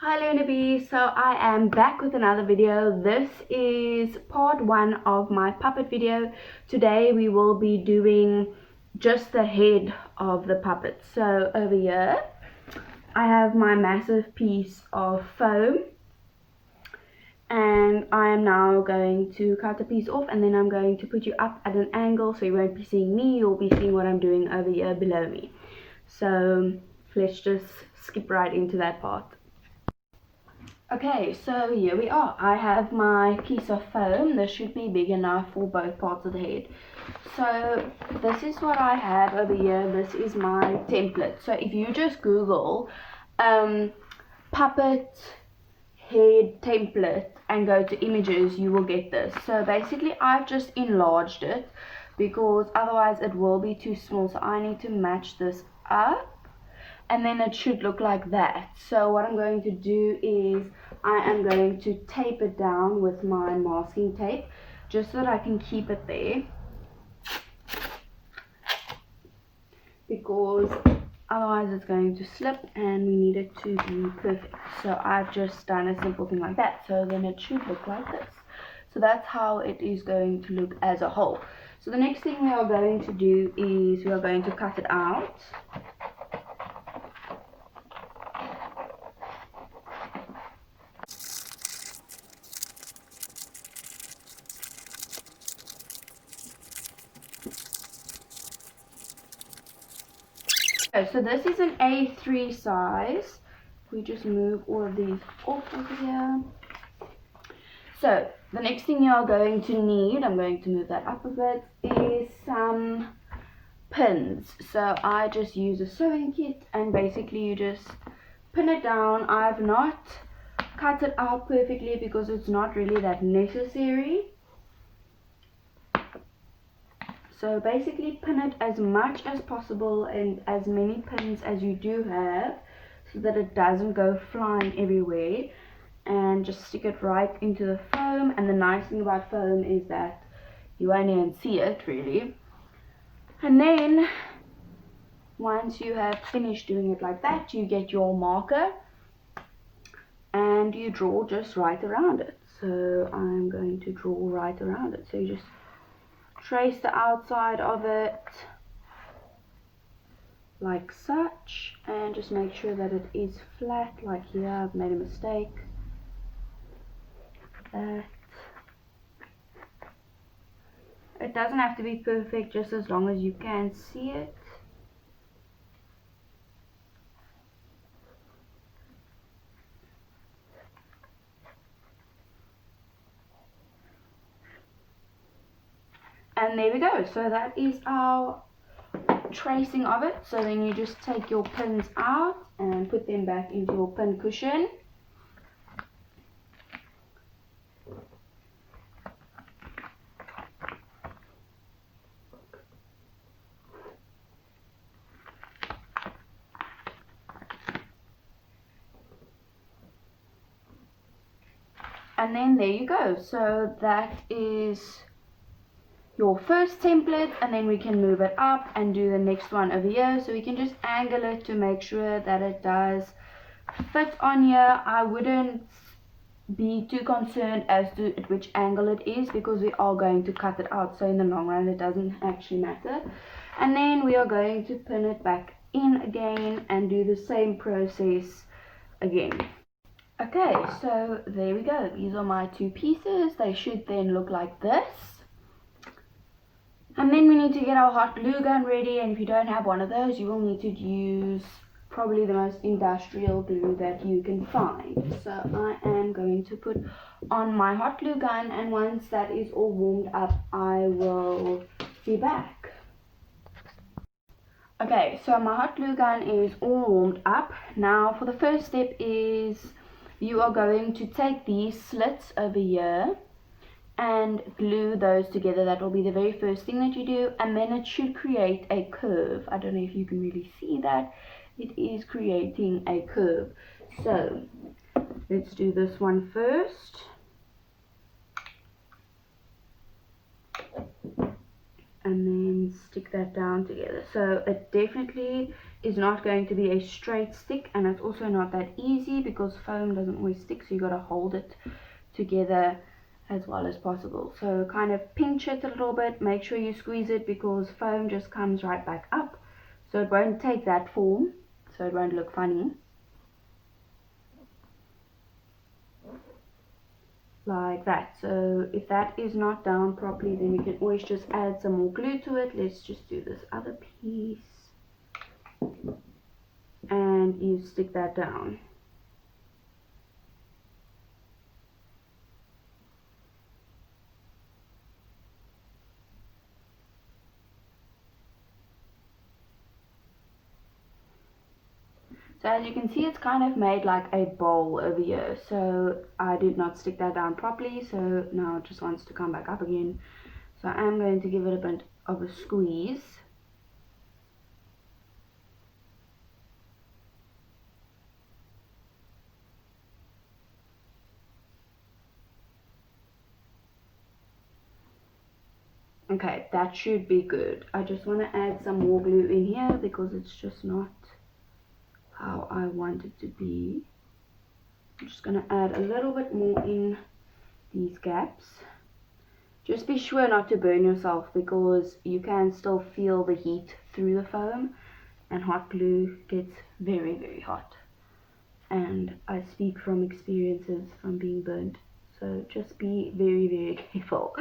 Hi Lunaby, so I am back with another video. This is part one of my puppet video. Today we will be doing just the head of the puppet. So over here I have my massive piece of foam and I am now going to cut a piece off, and then I'm going to put you up at an angle so you won't be seeing me, you'll be seeing what I'm doing over here below me. So let's just skip right into that part. Okay, so here we are. I have my piece of foam. This should be big enough for both parts of the head. So this is what I have over here. This is my template. So if you just Google puppet head template and go to images, you will get this. So basically I've just enlarged it because otherwise it will be too small. So I need to match this up, and then it should look like that. So what I'm going to do is I am going to tape it down with my masking tape just so that I can keep it there, because otherwise it's going to slip and we need it to be perfect. So I've just done a simple thing like that, so then it should look like this. So that's how it is going to look as a whole. So the next thing we are going to do is we are going to cut it out. So this is an A3 size. We just move all of these off over here. So the next thing you are going to need, I'm going to move that up a bit, is some pins. So I just use a sewing kit and basically you just pin it down. I've not cut it out perfectly because it's not really that necessary. So basically pin it as much as possible and as many pins as you do have so that it doesn't go flying everywhere, and just stick it right into the foam. And the nice thing about foam is that you won't even see it really. And then once you have finished doing it like that, you get your marker and you draw just right around it. So I'm going to draw right around it. So you just trace the outside of it like such and just make sure that it is flat. Like here I've made a mistake. That it doesn't have to be perfect, just as long as you can see it. And there we go. So that is our tracing of it. So then you just take your pins out and put them back into your pin cushion. And then there you go. So that is your first template, and then we can move it up and do the next one over here. So we can just angle it to make sure that it does fit on here. I wouldn't be too concerned as to at which angle it is because we are going to cut it out, so in the long run it doesn't actually matter. And then we are going to pin it back in again and do the same process again. Okay, so there we go. These are my two pieces. They should then look like this. And then we need to get our hot glue gun ready, and if you don't have one of those, you will need to use probably the most industrial glue that you can find. So I am going to put on my hot glue gun, and once that is all warmed up, I will be back. Okay, so my hot glue gun is all warmed up. Now for the first step is you are going to take these slits over here and glue those together. That will be the very first thing that you do, and then it should create a curve. I don't know if you can really see that. It is creating a curve. So let's do this one first. And then stick that down together. So it definitely is not going to be a straight stick, and it's also not that easy because foam doesn't always stick, so you got to hold it together as well as possible. So kind of pinch it a little bit, make sure you squeeze it because foam just comes right back up, so it won't take that form, so it won't look funny. Like that. So if that is not down properly, then you can always just add some more glue to it. Let's just do this other piece and you stick that down. So as you can see, it's kind of made like a bowl over here, so I did not stick that down properly, so now it just wants to come back up again. So I'm going to give it a bit of a squeeze. Okay, that should be good. I just want to add some more glue in here because it's just not how I want it to be. I'm just going to add a little bit more in these gaps. Just be sure not to burn yourself because you can still feel the heat through the foam, and hot glue gets very, very hot. And I speak from experiences from being burnt, so just be very, very careful.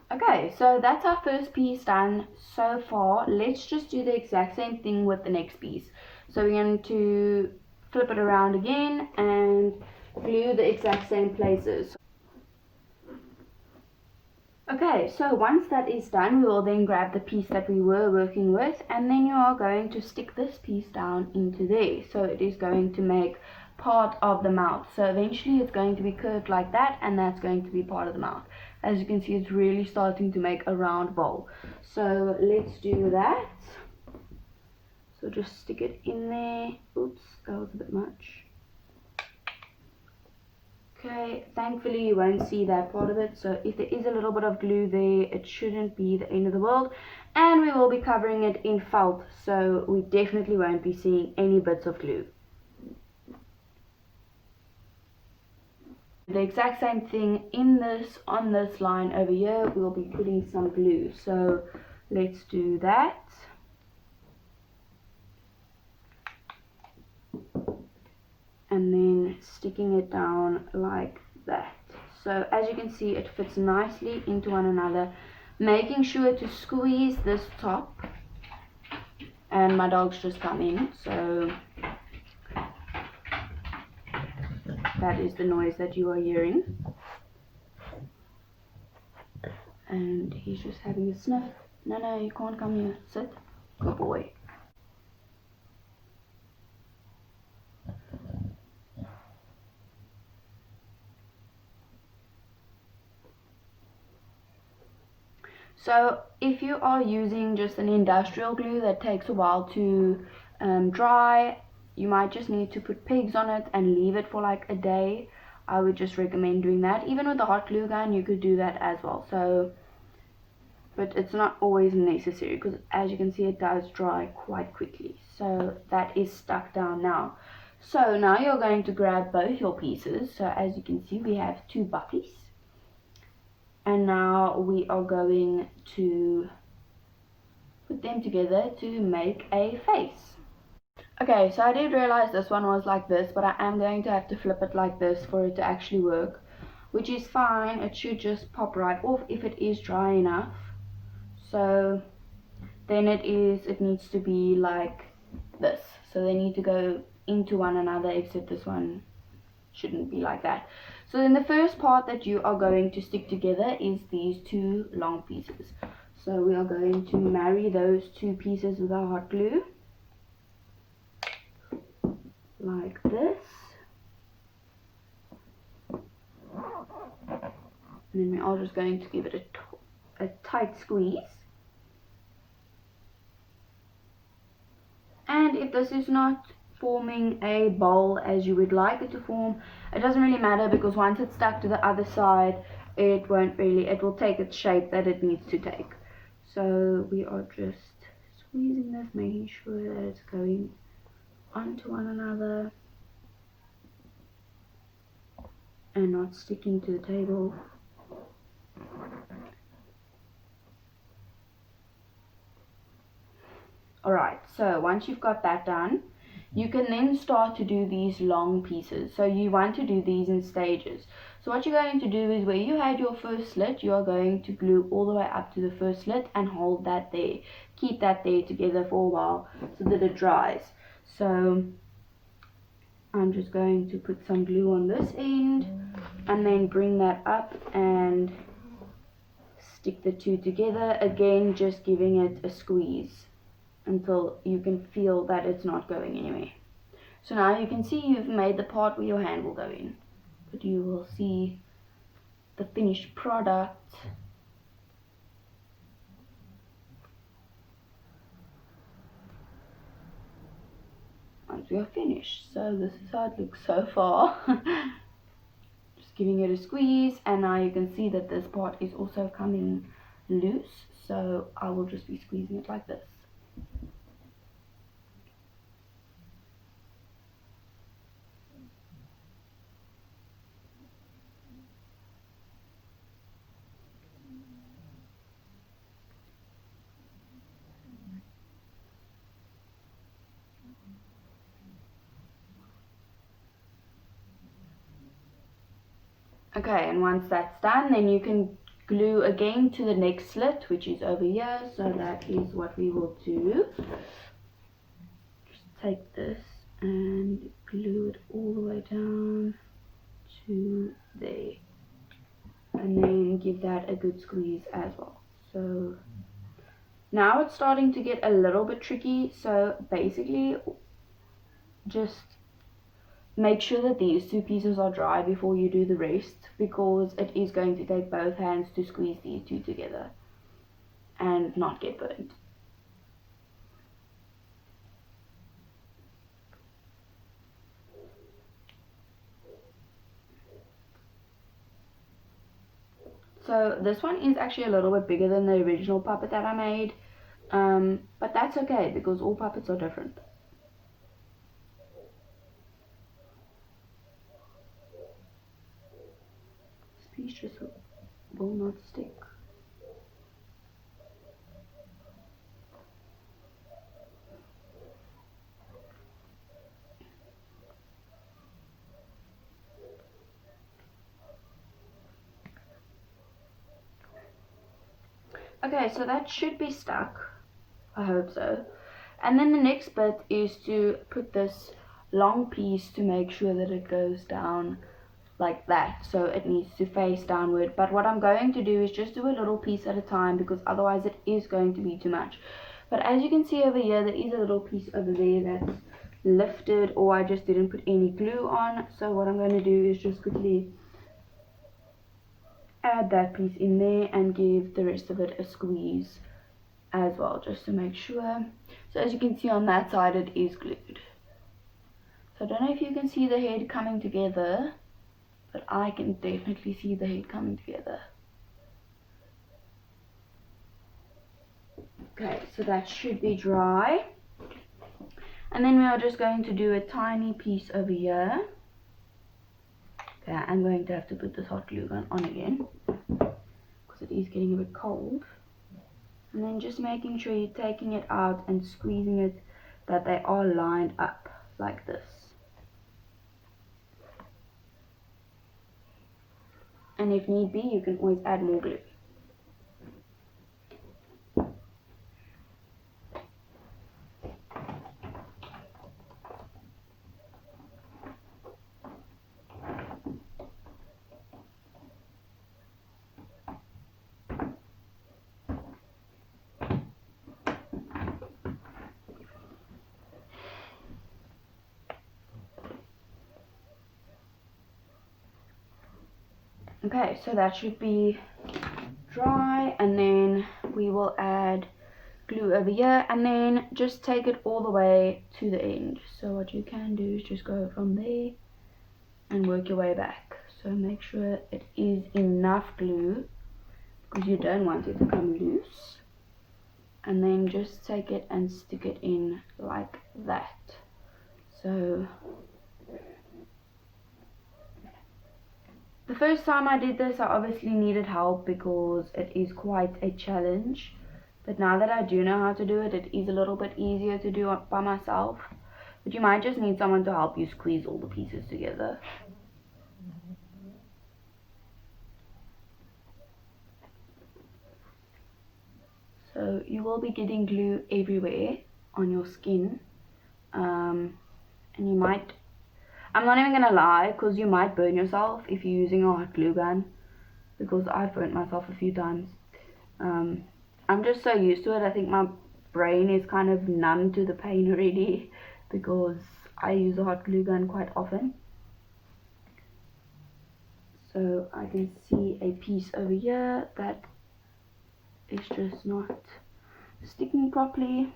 Okay, so that's our first piece done so far. Let's just do the exact same thing with the next piece. So we're going to flip it around again and glue the exact same places. Okay, so once that is done, we will then grab the piece that we were working with, and then you are going to stick this piece down into there. So it is going to make part of the mouth. So eventually it's going to be curved like that, and that's going to be part of the mouth. As you can see, it's really starting to make a round bowl. So let's do that. So just stick it in there. Oops, that was a bit much. Okay, thankfully you won't see that part of it, so if there is a little bit of glue there, it shouldn't be the end of the world. And we will be covering it in felt, so we definitely won't be seeing any bits of glue. The exact same thing on this line over here, we'll be putting some glue, so let's do that. And then sticking it down like that. So as you can see, it fits nicely into one another, making sure to squeeze this top. And my dog's just come in, so that is the noise that you are hearing. And he's just having a sniff. No, you can't come here. Sit. Good boy. So if you are using just an industrial glue that takes a while to dry, you might just need to put pegs on it and leave it for like a day. I would just recommend doing that. Even with the hot glue gun, you could do that as well. So, but it's not always necessary because as you can see, it does dry quite quickly. So that is stuck down now. So now you're going to grab both your pieces. So as you can see, we have two buffies. And now we are going to put them together to make a face. Okay, so I did realize this one was like this, but I am going to have to flip it like this for it to actually work, which is fine. It should just pop right off if it is dry enough. So then it needs to be like this. So they need to go into one another, except this one shouldn't be like that. So then the first part that you are going to stick together is these two long pieces. So we are going to marry those two pieces with our hot glue. Like this. And then we are just going to give it a tight squeeze. And if this is not forming a bowl as you would like it to form, it doesn't really matter because once it's stuck to the other side, it will take its shape that it needs to take. So we are just squeezing this, making sure that it's going onto one another and not sticking to the table. Alright, so once you've got that done, you can then start to do these long pieces. So you want to do these in stages. So what you're going to do is where you had your first slit, you are going to glue all the way up to the first slit and hold that there. Keep that there together for a while so that it dries. So I'm just going to put some glue on this end and then bring that up and stick the two together. Again, just giving it a squeeze until you can feel that it's not going anywhere. So now you can see you've made the part where your hand will go in, but you will see the finished product once we are finished. So this is how it looks so far. Just giving it a squeeze, and now you can see that this part is also coming loose, so I will just be squeezing it like this. Okay, and once that's done, then you can glue again to the next slit, which is over here. So that is what we will do. Just take this and glue it all the way down to there, and then give that a good squeeze as well. So now it's starting to get a little bit tricky, so basically just make sure that these two pieces are dry before you do the rest, because it is going to take both hands to squeeze these two together and not get burnt. So this one is actually a little bit bigger than the original puppet that I made, but that's okay because all puppets are different. This piece just will not stick. Okay, so that should be stuck. I hope so. And then the next bit is to put this long piece to make sure that it goes down like that. So it needs to face downward. But what I'm going to do is just do a little piece at a time, because otherwise it is going to be too much. But as you can see over here, there is a little piece over there that's lifted, or I just didn't put any glue on. So what I'm going to do is just quickly add that piece in there and give the rest of it a squeeze as well, just to make sure. So as you can see on that side, it is glued. So I don't know if you can see the head coming together, but I can definitely see the head coming together. Okay, so that should be dry. And then we are just going to do a tiny piece over here. Okay, I'm going to have to put this hot glue gun on again, because it is getting a bit cold. And then just making sure you're taking it out and squeezing it, that they are lined up like this. And if need be, you can always add more glue. Okay, so that should be dry, and then we will add glue over here, and then just take it all the way to the end. So what you can do is just go from there and work your way back. So make sure it is enough glue, because you don't want it to come loose. and then just take it and stick it in like that. So the first time I did this, I obviously needed help because it is quite a challenge, but now that I do know how to do it, it is a little bit easier to do it by myself. But you might just need someone to help you squeeze all the pieces together. So you will be getting glue everywhere on your skin, and you might, I'm not even gonna lie, because you might burn yourself if you're using a hot glue gun, because I've burnt myself a few times. I'm just so used to it. I think my brain is kind of numb to the pain already because I use a hot glue gun quite often. So I can see a piece over here that is just not sticking properly,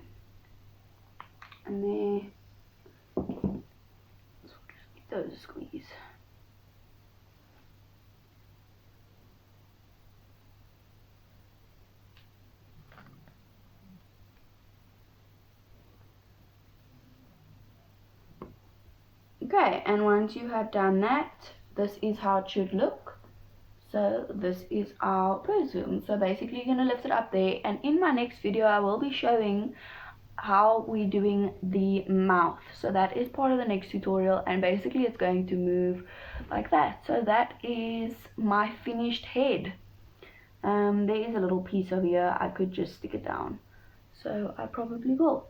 and there, so just give those a squeeze. Okay, and once you have done that, this is how it should look. So this is our perfume. So basically you're going to lift it up there, and in my next video I will be showing how we're doing the mouth. So that is part of the next tutorial, and basically it's going to move like that. So that is my finished head. There is a little piece over here. I could just stick it down, so I probably will.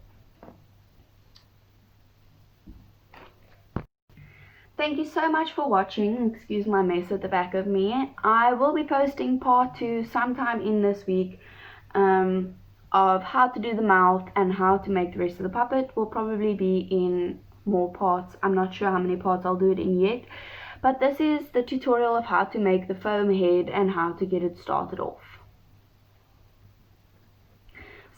Thank you so much for watching. Excuse my mess at the back of me. I will be posting part 2 sometime in this week, of how to do the mouth and how to make the rest of the puppet. Will probably be in more parts. I'm not sure how many parts I'll do it in yet, but this is the tutorial of how to make the foam head and how to get it started off.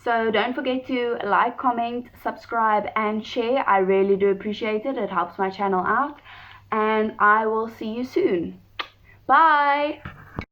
So don't forget to like, comment, subscribe and share. I really do appreciate it. It helps my channel out, and I will see you soon. Bye!